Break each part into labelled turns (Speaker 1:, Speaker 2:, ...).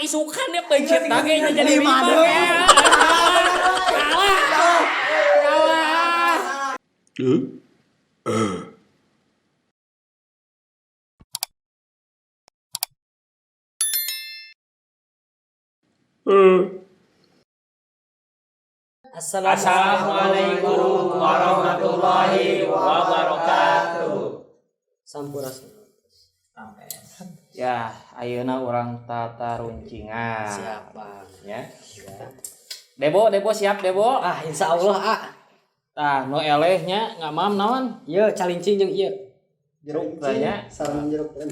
Speaker 1: isukan ya pencet dagingnya jadi 5 ya. Kalah.
Speaker 2: Assalamualaikum warahmatullahi wabarakatuh.
Speaker 3: Sampurasun.
Speaker 1: Ya, ayeuna urang tata runcingan.
Speaker 3: Siapa?
Speaker 1: Ya. Debo siap Debo.
Speaker 3: Insya Allah
Speaker 1: Tah, no elehnya ngamam naon?
Speaker 3: Iya, calincing jeung ieu.
Speaker 1: Jeruk tanya.
Speaker 3: Sareng jeruk kan.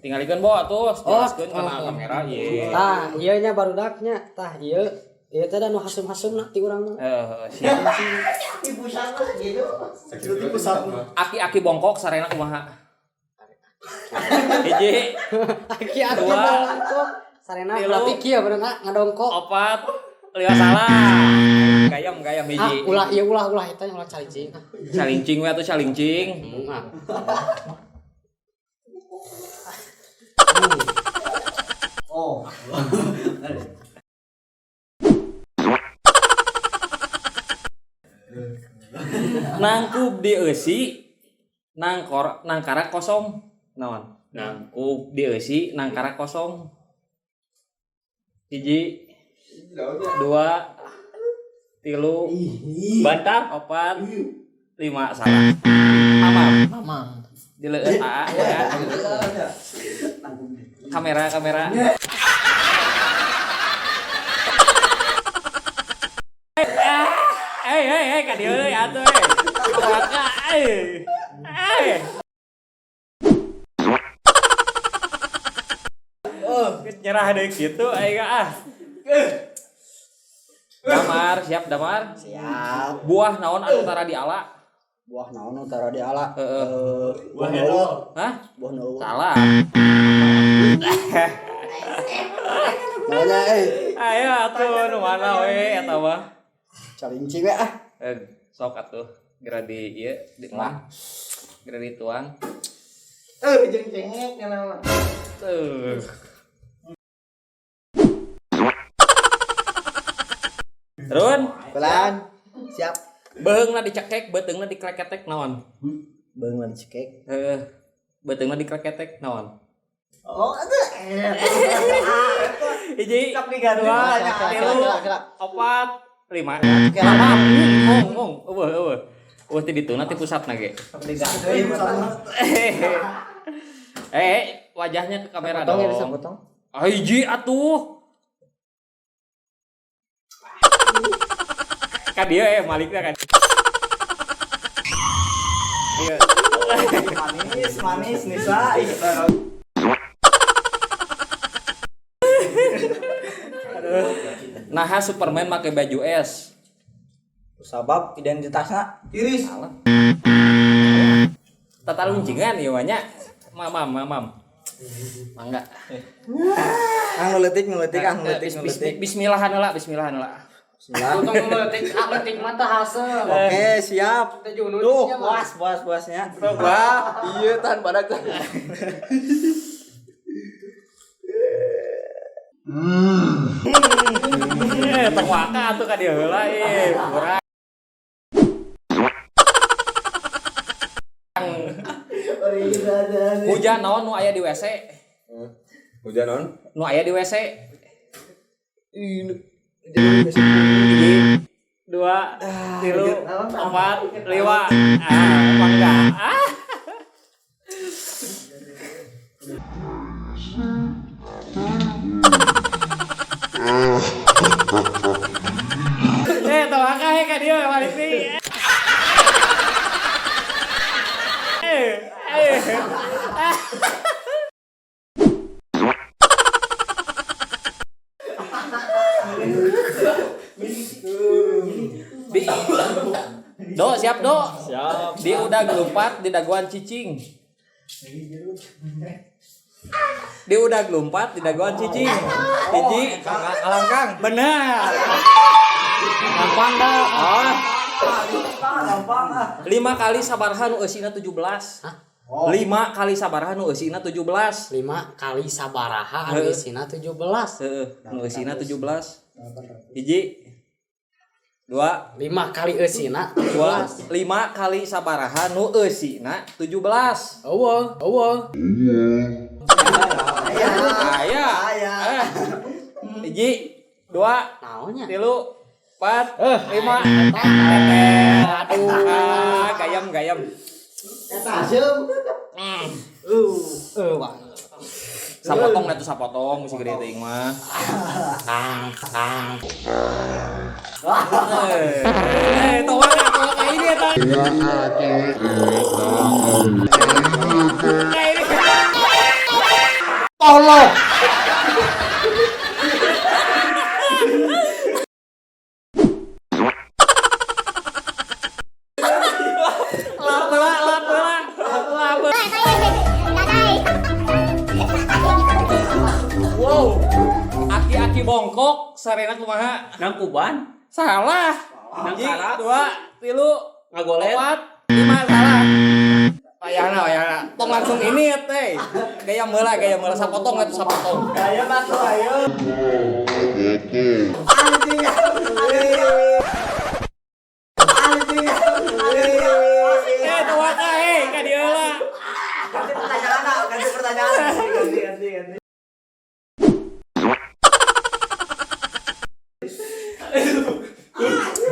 Speaker 1: Tinggalikeun Bo atuh, jelaskeun kana kamera ieu.
Speaker 3: Tah, ieu nya barudaknya. Tah, ieu teh da nu hasum-hasumna ti urang mah.
Speaker 1: Siap.
Speaker 2: Ibu sana gitu.
Speaker 3: Tipu sapu.
Speaker 1: Aki-aki bongkok sarena kumaha? Hiji,
Speaker 3: Aki-aki
Speaker 1: dua,
Speaker 3: bongkok. Sarena berarti kieu benerna ngadongkok.
Speaker 1: 4, 5 salah. Gayam hiji.
Speaker 3: Ulah eta nya ulah calincing.
Speaker 1: Calincing we atuh calincing.
Speaker 2: Oh.
Speaker 1: Nangkub di eusi nangkara kosong naon? Nangkub di eusi nangkara kosong. Hiji, 2, 3, bantah 4, 5 salah. Mamam. Dileueut ya. Kamera. Ka dieu euy atuh euy. Maka nyerah deui kitu aya ah. Damar, siap Damar?
Speaker 3: Siap.
Speaker 1: Buah naon anu tara di ala?
Speaker 3: Buah naon tara di ala?
Speaker 2: Buah naon?
Speaker 1: Hah?
Speaker 3: Buah naon?
Speaker 1: Salah.
Speaker 3: Nanya
Speaker 1: Ayo atuh nu mana we eta mah?
Speaker 3: calincing we
Speaker 1: Sok atuh geura di ieu dituang. Geura dituang.
Speaker 2: Jeung cengek kana mah.
Speaker 1: Tuh. Terun,
Speaker 3: pelan. Siap.
Speaker 1: beheungna dicekek, beuteungna dikleketek naon?
Speaker 3: Beung mah dicekek.
Speaker 1: Heeh. Beuteungna dikleketek naon?
Speaker 2: Oh, atuh.
Speaker 1: Hiji, 2, 3, 4, 5. Ngong. Eueuh ti dituna ti pusatna ge. Wajahnya ke kamera dong.
Speaker 3: Potong.
Speaker 1: Hiji atuh. Kan dia maliknya kan. Iya.
Speaker 2: Manis Nisa.
Speaker 1: Nah, Superman pakai baju es.
Speaker 2: Sabab identitasna iris.
Speaker 1: Salah. Tata luncingan ieu nya. Mamam. Mangga.
Speaker 2: Ngeletik.
Speaker 1: Bismillahan heula. Bismillah.
Speaker 3: Tong ngeletik mata hasil.
Speaker 2: Oke, siap. Tuh, puasnya. Wah, iya tahan badak.
Speaker 1: Tewaka atuh ka dieu heula kurang. Hujan naon nu aya di WC?
Speaker 2: Hujan non?
Speaker 1: Nu aya di WC? 1, 2, 3, 4, 5. Mangga. Tewaka he ka dieu balik deui. Do, siap Do. Siap. Di udah gelumpat di daguan cicing. Di udah gelumpat di daguan cicing. Hiji,
Speaker 2: Alangkang.
Speaker 1: benar. Gampang dah.
Speaker 2: Gampang
Speaker 1: 5 kali sabaraha nu eusina 17.
Speaker 3: Hah?
Speaker 1: 5 kali sabaraha nu eusina 17.
Speaker 3: 5 kali sabaraha anu isina 17.
Speaker 1: Heeh, nu eusina 17. Hiji 2
Speaker 3: 5 kali eusina
Speaker 1: 5 kali sabaraha nu eusina 17.
Speaker 3: Eueuh.
Speaker 1: Aya. Hiji 2
Speaker 3: Naonnya?
Speaker 1: 3 4 5. Aduh, gayam.
Speaker 2: Eta asem.
Speaker 3: Wah.
Speaker 1: Sapotong atuh sapotong mesti gede teuing mah. Tawak ini eta.
Speaker 2: Tolong.
Speaker 1: Wow, aki-aki bongkok, sarena kumaha?
Speaker 4: Nangkuban,
Speaker 1: Salah.
Speaker 4: Nangkarat.
Speaker 1: 2, 3,
Speaker 4: ngagolet,
Speaker 1: 4, 5 salah. Wayahna. Tong langsung ini teh. Gaya meula sapotong atuh sapotong.
Speaker 2: Ayo batu ayo. Anjing.
Speaker 1: Tawak ka dieu lah.
Speaker 2: Ganti pertanyaan. Ganti.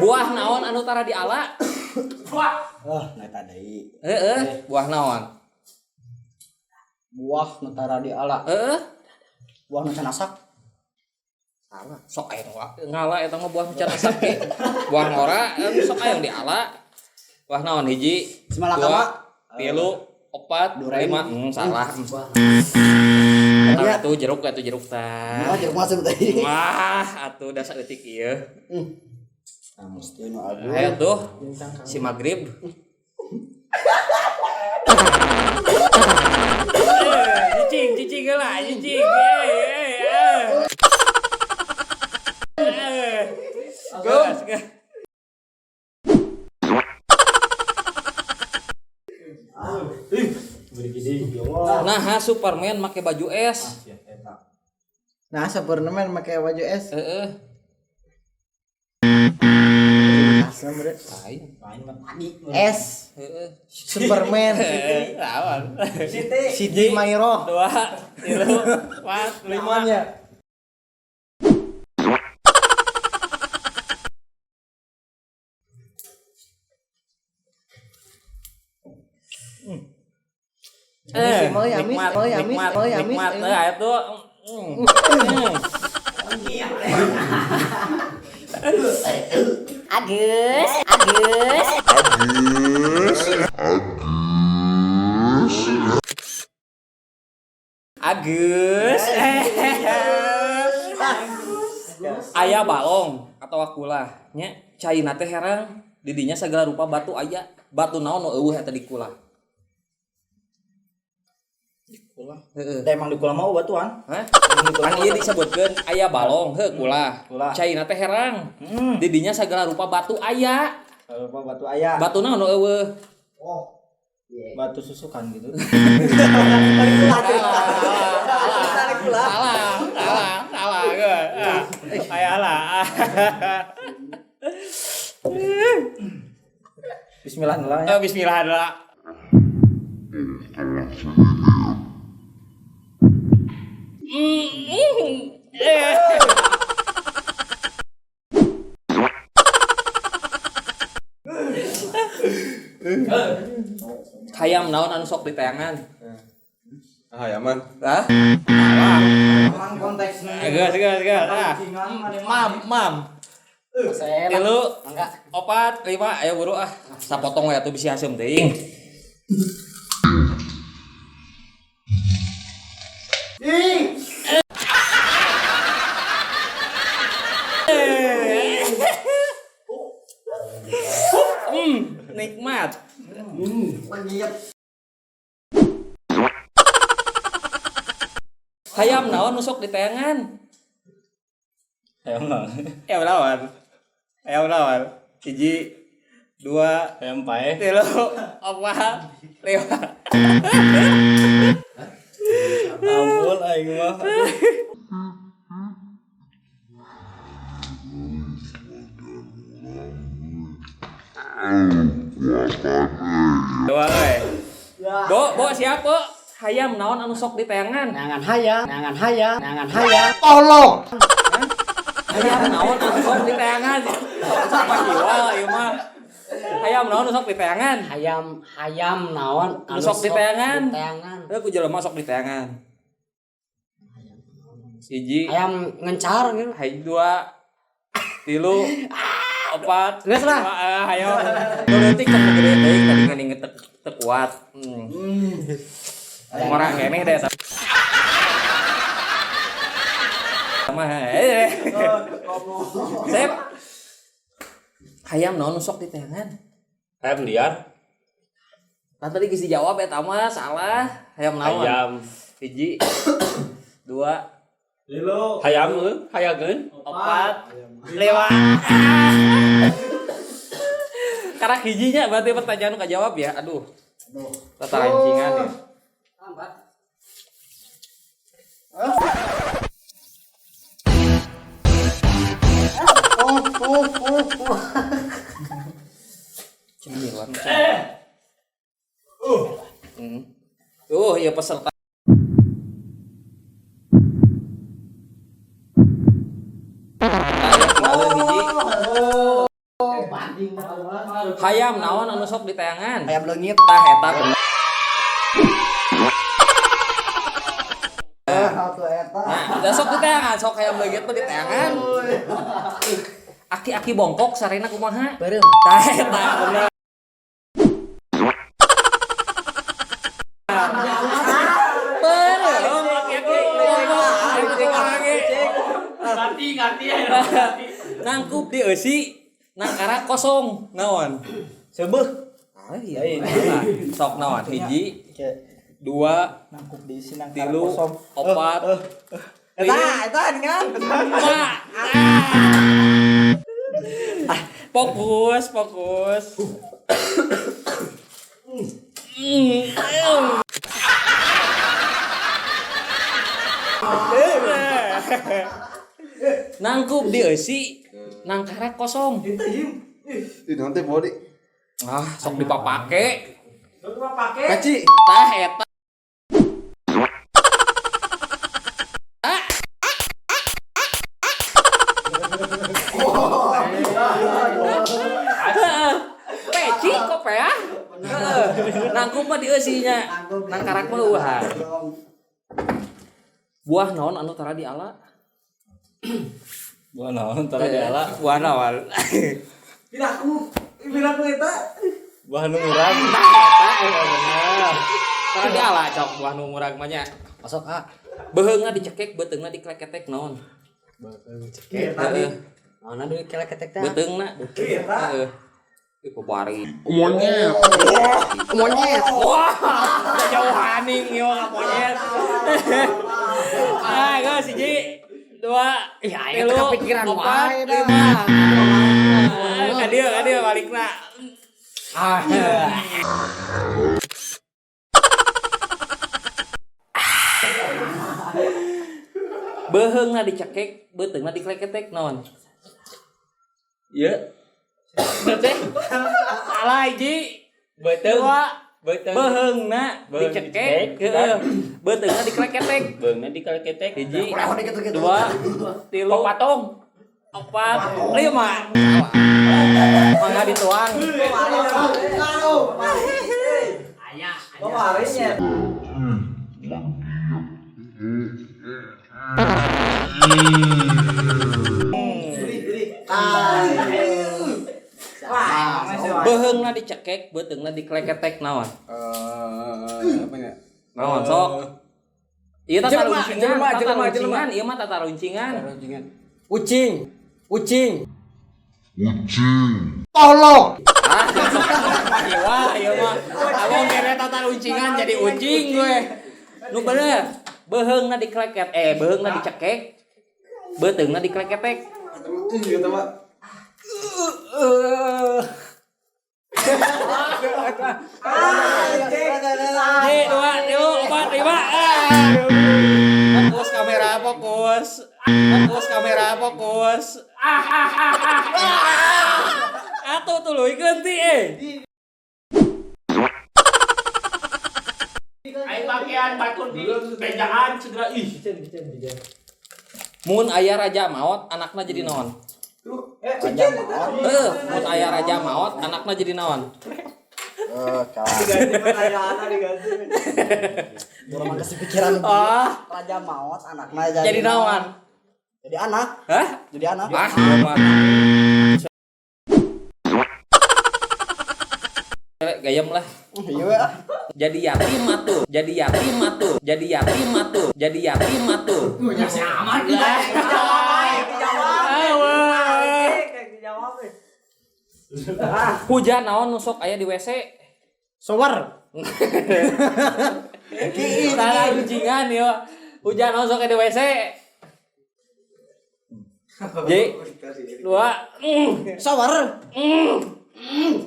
Speaker 1: Buah naon anu tara di ala?
Speaker 2: Oh, eta deui.
Speaker 1: Buah naon?
Speaker 2: Buah nutara di ala. Buah nu canasak.
Speaker 1: Salah. Sok aya ngala eta mah buah can asak ge. Buah ngora sok aya di ala. Buah naon hiji?
Speaker 2: Semalakama.
Speaker 1: 2, 3, 4, 5. Salah.
Speaker 2: Ya.
Speaker 1: Atuh jeruk tah.
Speaker 2: Wah, jeruk masuk tadi.
Speaker 1: Wah, atuh dasar eutik ieu.
Speaker 2: Mesti nu aduh.
Speaker 1: Ayo tuh si Maghrib. Cicing lah, cicing. Gas. Nah, Superman make baju es.
Speaker 2: Nah, Superman make baju es. Asam bre. Es. Superman.
Speaker 1: Lawan.
Speaker 2: Siti Mairo.
Speaker 1: 2, 3, 4, 5.
Speaker 2: Namanya.
Speaker 1: Nikmat. Aya tuh. Agus. Aya balong atau akulah nya caina teh herang didinya segala rupa batu aya. Batu naon nu eueuh eta di kulah?
Speaker 2: Da emang di kula mau batuan.
Speaker 1: Hah? Kan ieu disebutkeun aya balong, kulah. Caina teh herang. Didinya segala rupa batu aya.
Speaker 2: Rupa batu aya.
Speaker 1: Batu naon nu eueuh?
Speaker 2: Oh. Batu susukan gitu.
Speaker 1: Salah. Ayalah.
Speaker 2: Bismillah ya.
Speaker 1: Bismillah lah. Hayam naon anu sok ditayangan?
Speaker 4: hayaman.
Speaker 1: Hah?
Speaker 2: Emang konteksnya.
Speaker 1: Geus. Mam. Tilu, 4, 5, ayo buru ah. Sapotong we atuh bisi haseum teuing. Nikmat. Hayam naon nusuk di tayangan?
Speaker 4: Hayam naon?
Speaker 1: Ayam lawan. 1, 2,
Speaker 4: Hayam pae.
Speaker 1: 3, 4, 5.
Speaker 2: Ampun aing mah.
Speaker 1: Coba we. Bo siap, Bo. Hayam naon anu sok diteangan?
Speaker 3: Nangan hayam, nangan hayam, nangan hayam.
Speaker 2: Tolong.
Speaker 1: Hayam naon anu sok diteangan? Sok pajiwal ieu mah. Hayam naon anu sok diteangan?
Speaker 3: Hayam naon
Speaker 1: Anu sok diteangan?
Speaker 3: Diteangan.
Speaker 1: Ku jelema sok diteangan. Siji,
Speaker 3: Hayam ngencar gitu.
Speaker 1: hai dua, tilu, opat.
Speaker 3: Geus lah.
Speaker 1: Hayo. Leutik kan gede teuing tadi ngening teu kuat. Orang keneh deh. Sama Sep. Hayam naon sok diteangan?
Speaker 4: Hayam liar.
Speaker 1: Tadi geus dijawab eta mah salah. Hayam naon?
Speaker 4: Hayam.
Speaker 1: Hiji. Dua.
Speaker 4: Hayam hayageun.
Speaker 1: Opat. Lima. Karak hijinya berarti pertanyaan ka jawab ya. Aduh. Tata rancingan ya. Cemilan. Ya peserta. Hayam naon anu sok diteangan?
Speaker 3: Hayam leungit.
Speaker 1: Tah eta bener. Nah, sok diteangan, sok hayam leungit teh diteangan. Aki-aki bongkok sarena kumaha?
Speaker 3: Beureum.
Speaker 1: Tah eta bener. Beureum aki-aki bongkok. Ganti. Nangkup di eusi. Nangkara kosong naon?
Speaker 2: Sebeuh.
Speaker 1: Ah iya. Sok naon? Hiji, dua,
Speaker 2: Nangkup di sinang
Speaker 1: tilu, opat.
Speaker 2: Eta kan.
Speaker 1: Fokus. Nangkup di eusi. Nangkara kosong.
Speaker 4: Itu nanti body.
Speaker 1: Ah, sok dipapake.
Speaker 4: Kaci.
Speaker 1: Tah eta. Peci kok ya? Nangkup mah di eusinya. Nangkarak mah eueuhan. Buah naon anu tara di ala?
Speaker 4: Buah naon tara diala.
Speaker 1: Buah naon?
Speaker 2: Biraku eta.
Speaker 4: Buah nu murag.
Speaker 1: Bener. Tara di ala cok buah nu murag mah nya.
Speaker 3: Masuk A.
Speaker 1: Beheungna dicekek, beuteungna dikleketek naon?
Speaker 3: Cekek tadi. Mana duit kelek-ketek teh?
Speaker 1: Beuteungna. Heeh. Iku bari.
Speaker 3: Monyet.
Speaker 1: Wah, jauhan ning ieu monyet. Ah, geus hiji, dua,
Speaker 3: Ya, eta kepikiran wae dah.
Speaker 1: Ka dieu balikna. Beheungna dicekek, beuteungna dikleketek naon? Ieu. Teh. Salah hiji.
Speaker 4: Beuteung.
Speaker 1: Dua. Beheungna dicekek, heeh. Beuteungna dikleketek.
Speaker 4: Beungna dikalketek.
Speaker 1: Hiji, dua, tilu, opat, lima. Mangga dituang.
Speaker 2: Kemarinnya.
Speaker 1: Beheungna dicekek, beuteungna dikleketek naon?
Speaker 4: Apa ya?
Speaker 1: Naon sok? Ieu tata
Speaker 2: Jelema.
Speaker 1: runcingan, ieu mah tata runcingan.
Speaker 3: Ucing.
Speaker 2: Tolong.
Speaker 1: Wah, ieu mah. Abang kere tata runcingan jadi ucing gue. Nu bener. Beheungna beheungna dicekek. Beuteungna dikleketek.
Speaker 4: Gitu, Pak.
Speaker 1: Ji, 2, 3, 4, 5. Fokus kamera, fokus. Fokus kamera, fokus. Atuh tuh leuwih geunti
Speaker 4: Aing pakaian batur di bejaan segera ih.
Speaker 1: Mun aya raja maot, anakna jadi naon?
Speaker 2: Raja maot.
Speaker 1: Mun aya raja maot, anakna jadi naon?
Speaker 2: Diganti pertanyaannya diganti. Urang kasih pikiran raja maot anaknya
Speaker 1: Jadi naon?
Speaker 2: Jadi anak.
Speaker 1: Hah?
Speaker 2: Jadi anak.
Speaker 1: Gayam lah.
Speaker 2: Iya.
Speaker 1: Jadi yatim atuh. Jadi yatim atuh. Jadi yatim atuh. Jadi yatim atuh.
Speaker 4: Punya si aman
Speaker 2: Dijawab.
Speaker 1: Hujan naon nusok aya di WC?
Speaker 3: Shower.
Speaker 1: Salah ujingan yo. Hujan naon sok aya di WC? Ji. 2.
Speaker 3: Shower.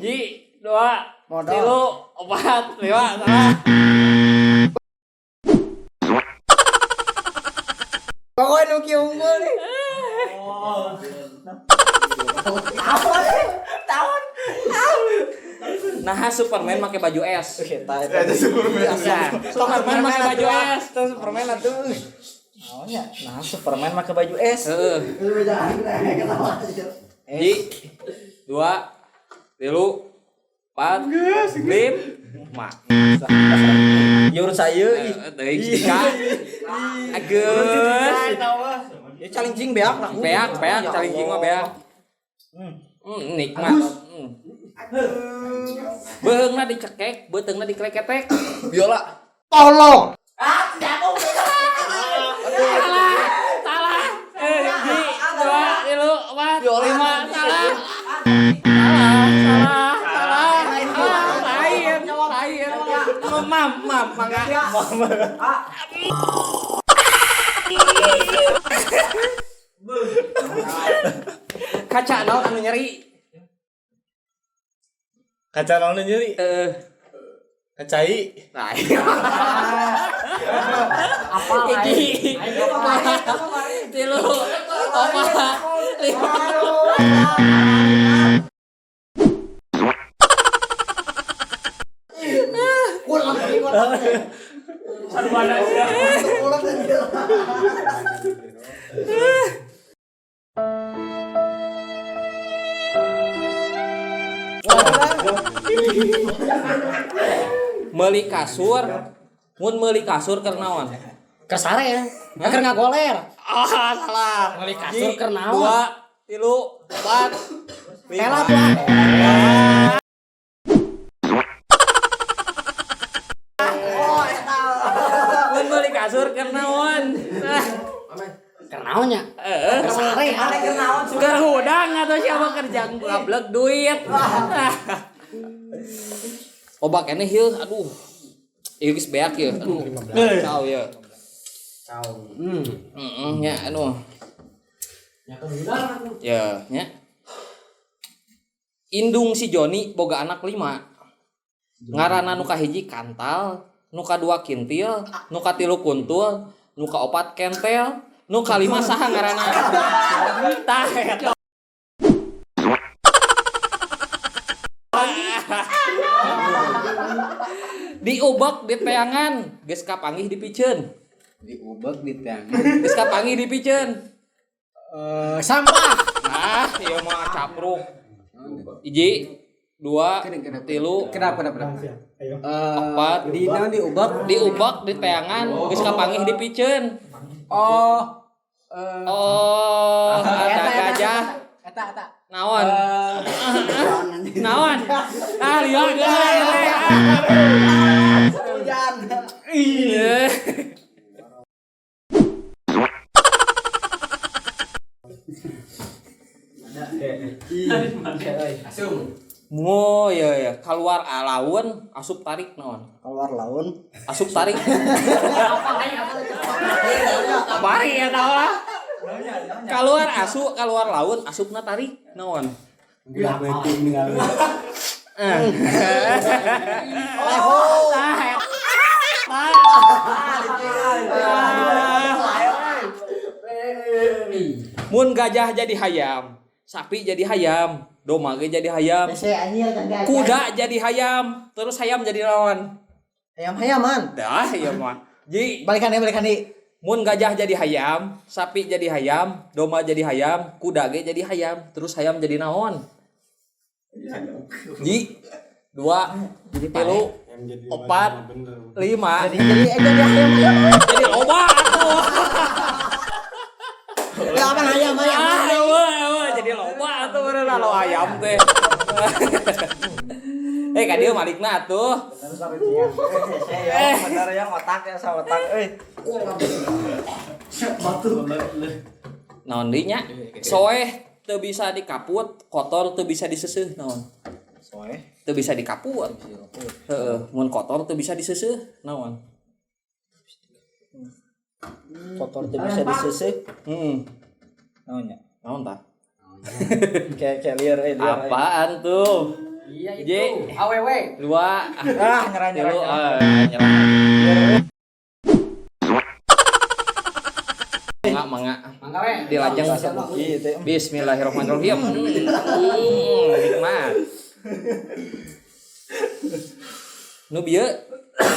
Speaker 1: Ji. 2.
Speaker 2: Modal.
Speaker 1: 3, 4, 5. Salah.
Speaker 2: Pokoknya Nuki unggul nih. Tahun.
Speaker 1: Nah, Superman pakai baju es.
Speaker 2: Superman.
Speaker 1: Superman pakai baju es.
Speaker 2: Itu Superman atuh. Naonnya? Nah, Superman pakai baju es.
Speaker 1: Heeh. Ji. 2, 3, 4, 5. Mak.
Speaker 2: Yur saya
Speaker 1: Teuing sika. Agus.
Speaker 2: Ya calincing beak lah.
Speaker 1: Beak, calincing mah beak. Nikmat. Beungna dicekek, beuteungna dikleketek.
Speaker 2: Biola.
Speaker 3: Tolong.
Speaker 1: Salah. Ji, 2, 3, 4, 5. Salah. Lain. Mam, mangga. Kaca naon anu nyeri?
Speaker 4: Kaca naon nyeri? Kacai.
Speaker 1: Nah.
Speaker 3: Apa
Speaker 1: Iki. 3, 4, 5. Meuli kasur, mun meuli kasur keur naon?
Speaker 3: Kesare ya. Keur ngagoler.
Speaker 1: Salah.
Speaker 3: Meuli kasur keur naon?
Speaker 1: 2, 3, 4.
Speaker 3: Pelap lah.
Speaker 1: Mun meuli kasur keur naon?
Speaker 3: Keur naonnya? Kesare ada keur naon?
Speaker 1: Keur hudang atau siapa kerja ngablek duit. Obak ini hieu, aduh. Ieu geus beak ieu. Aduh. Cau ya.
Speaker 3: Cau.
Speaker 1: Nya anu. Ya, nya. Indung si Joni boga anak 5. Ngaranna nu kahiji Kantal, nu kadua Kintil, nu katilu Kuntul, nu kaopat Kentel, nu kalima saha ngaranna? Tah eta. Diubek di teangan, geus kapanggih dipikeun.
Speaker 2: Diubek di tangan.
Speaker 1: Geus kapanggih dipikeun.
Speaker 3: Sampah.
Speaker 1: Nah, ieu mah capruk. 1, 2, 3,
Speaker 2: Kenapa?
Speaker 1: 4.
Speaker 2: Dina diubek.
Speaker 1: Diubek di teangan, geus kapanggih dipikeun.
Speaker 2: Oh,
Speaker 1: Ada gajah.
Speaker 2: eta.
Speaker 1: Naon? Naon? Lihat
Speaker 2: Hujan.
Speaker 1: iya. Mo ya keluar laun asup tarik naon?
Speaker 2: Keluar laun.
Speaker 1: Asup tarik. Bari ya tahu. Keluar laun asupna tarik naon? Mun gajah jadi hayam, sapi jadi hayam, domba ge jadi hayam, kuda jadi hayam, terus hayam jadi lawan.
Speaker 2: Ayam-ayaman.
Speaker 1: Dah, iya mah. Ji,
Speaker 2: Balikan nih.
Speaker 1: mun gajah jadi hayam, sapi jadi hayam, domba jadi hayam, kuda ge jadi hayam, terus hayam jadi naon? Ji, 2, 3, 4, 5.
Speaker 2: Jadi ayam.
Speaker 1: Jadi loba atuh.
Speaker 2: Ya apa ayam.
Speaker 1: Jadi loba atuh beneran lo ayam teh. Ka dieu malikna atuh.
Speaker 2: Bener ya otak ya sa otak euy.
Speaker 1: Naon deui nya? Soeh teu bisa dikaput, kotor teu bisa diseuseut naon?
Speaker 2: Soeh.
Speaker 1: Teu bisa dikaput. Heeh, mun kotor teu bisa diseuseut naon?
Speaker 2: Kotor teu bisa diseuseut.
Speaker 1: Heeh.
Speaker 2: Naon nya?
Speaker 1: Naon tah?
Speaker 2: Kayak liar
Speaker 1: Apaan tuh?
Speaker 3: Iya
Speaker 1: J.
Speaker 3: itu. Awewe.
Speaker 1: 2
Speaker 2: nyerah.
Speaker 1: nyerah. Mangga.
Speaker 3: Mangga we.
Speaker 1: Dilajeng
Speaker 2: Gitu.
Speaker 1: Bismillahirrahmanirrahim. Nikmat. Nu bieu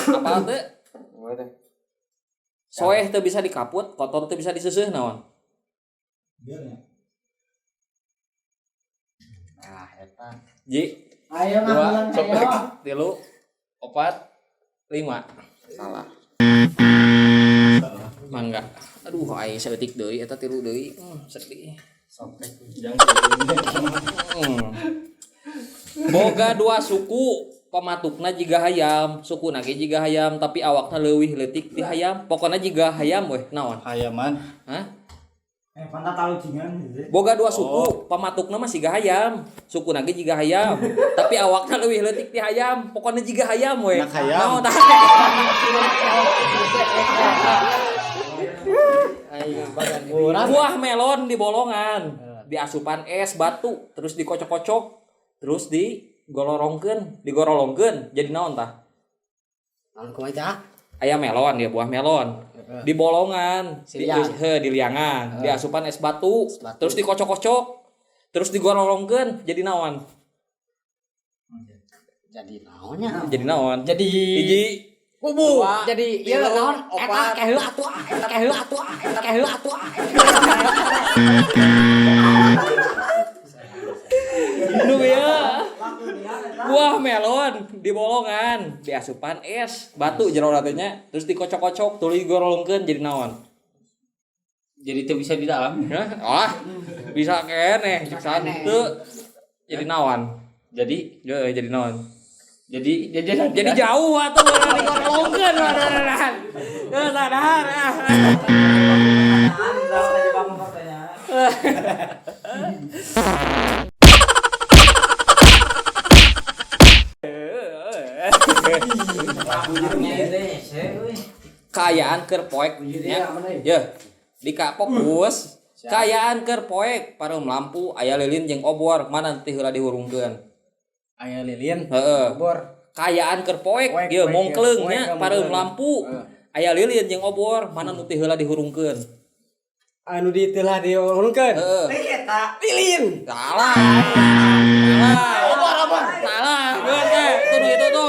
Speaker 1: apa teh? Soeh teu bisa dikaput, kotor teu bisa diseuseut naon?
Speaker 2: Nah, eta.
Speaker 1: Ji.
Speaker 3: Ayo
Speaker 1: 2, 3, 4, 5. Salah. Mangga. Aduh, aing saeutik deui eta 3 deui. Sedih. Boga 2 suku, pamatukna jiga hayam, sukuna ge jiga hayam, tapi awakna leuwih leutik ti hayam. Pokona jiga hayam weh, naon?
Speaker 2: Hayaman.
Speaker 1: Hah?
Speaker 2: Pantah tahu jingan.
Speaker 1: Boga 2 suku, pamatukna mah siga hayam, sukuna ge jiga hayam, tapi awakna leuwih leutik ti hayam. Pokona jiga hayam weh.
Speaker 2: Nak hayam.
Speaker 1: Naon tah? Buah melon di bolongan, di asupan es batu, terus dikocok-kocok, terus digorolongkeun, jadi naon tah?
Speaker 3: Naon kumaha?
Speaker 1: Aya melon ya, buah melon. Di bolongan, di liangan, di asupan es batu, terus dikocok-kocok, terus digorolongkeun, jadi naon?
Speaker 3: Jadi naonnya?
Speaker 1: Jadi naon?
Speaker 3: Jadi
Speaker 1: hiji
Speaker 3: kubu. Jadi ieu naon?
Speaker 2: opat.
Speaker 3: Eta keheula atuh.
Speaker 1: Nu ya. Buah melon di bolongan, di asupan es batu jero nya, terus dikocok-kocok, tuluy digorolongkeun jadi naon?
Speaker 4: Jadi itu bisa di dalam.
Speaker 1: Hah? Bisa keneh, bisa teu jadi naon?
Speaker 4: Jadi
Speaker 1: Jadi naon?
Speaker 4: jadi
Speaker 1: Jauh atuh urang digorolongkeun waduh. Sadar. Kaayaan keur poek nya. Yeuh. Dika fokus. Kaayaan keur poek pareum lampu aya lilin jeung obor mana teh heula dihurungkeun.
Speaker 2: Aya lilin.
Speaker 1: Heeh.
Speaker 2: Obor.
Speaker 1: Kaayaan keur poek
Speaker 2: Poek,
Speaker 1: ieu
Speaker 2: poek,
Speaker 1: mongkleung
Speaker 2: poek,
Speaker 1: nya pareum lampu aya lilin jeung obor mana nu teh heula dihurungkeun.
Speaker 3: Anu diteulah diurungkeun.
Speaker 1: Heeh.
Speaker 2: Eta.
Speaker 3: Lilin.
Speaker 1: Salah. Salah. Bener teh.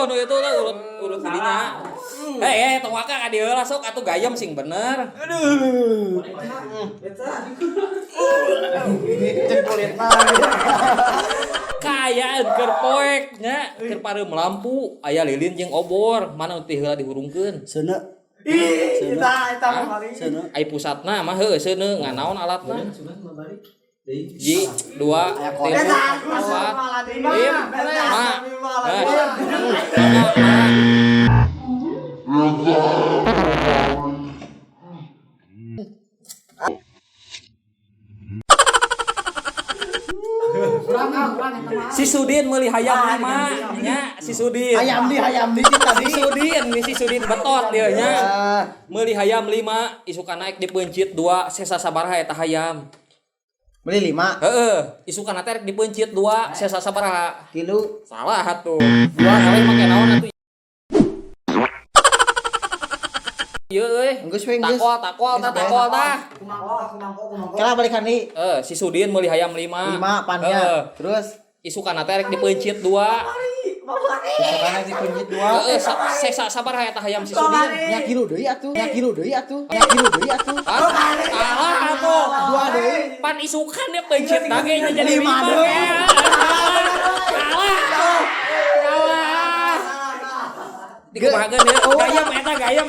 Speaker 1: Nu itu tuh urut didinya. Tewaka ka dieu lah sok atuh gayem sing bener.
Speaker 3: Aduh.
Speaker 2: Cek kulitna.
Speaker 1: Kaayaan keur poek nya, keur pareum lampu, aya lilin jeung obor, mana nu teh heula dihurungkeun.
Speaker 3: Seuneu.
Speaker 2: Eta kali.
Speaker 3: Seuneu.
Speaker 1: Ai pusatna mah heuh seuneu nganaon alatna. 2, 3, 4, 5, 5. Si Sudin meuli hayam 5 nya, si Sudin.
Speaker 2: Hayam di tadi.
Speaker 1: Si Sudin betot dia nya. Meuli hayam 5, isukan naik dipencit 2, sesa sabaraha eta hayam.
Speaker 2: Beli 5.
Speaker 1: Heeh, isukan teh rek dipencit 2, sesa sabaraha?
Speaker 2: 3.
Speaker 1: Salah atuh. 2 eleh make naon atuh? Ieu euy.
Speaker 2: Geus we geus.
Speaker 1: Takol tah.
Speaker 2: Kumangko. Kala balikan deui.
Speaker 1: Si Sudin meuli hayam 5.
Speaker 2: 5 pannya. Terus
Speaker 1: Isukan teh rek dipencit 2.
Speaker 2: isukanna dipeunjit 2.
Speaker 1: Heeh, sesa sabaraha eta hayam si Sudin?
Speaker 2: Nya kilu deui atuh.
Speaker 1: Salah atuh.
Speaker 2: 2 deui.
Speaker 1: Pan isukan dia pencit lagi nya jadi 5
Speaker 2: 5
Speaker 1: ya. Salah. Dikumahakeun ya. Gayam eta gayam.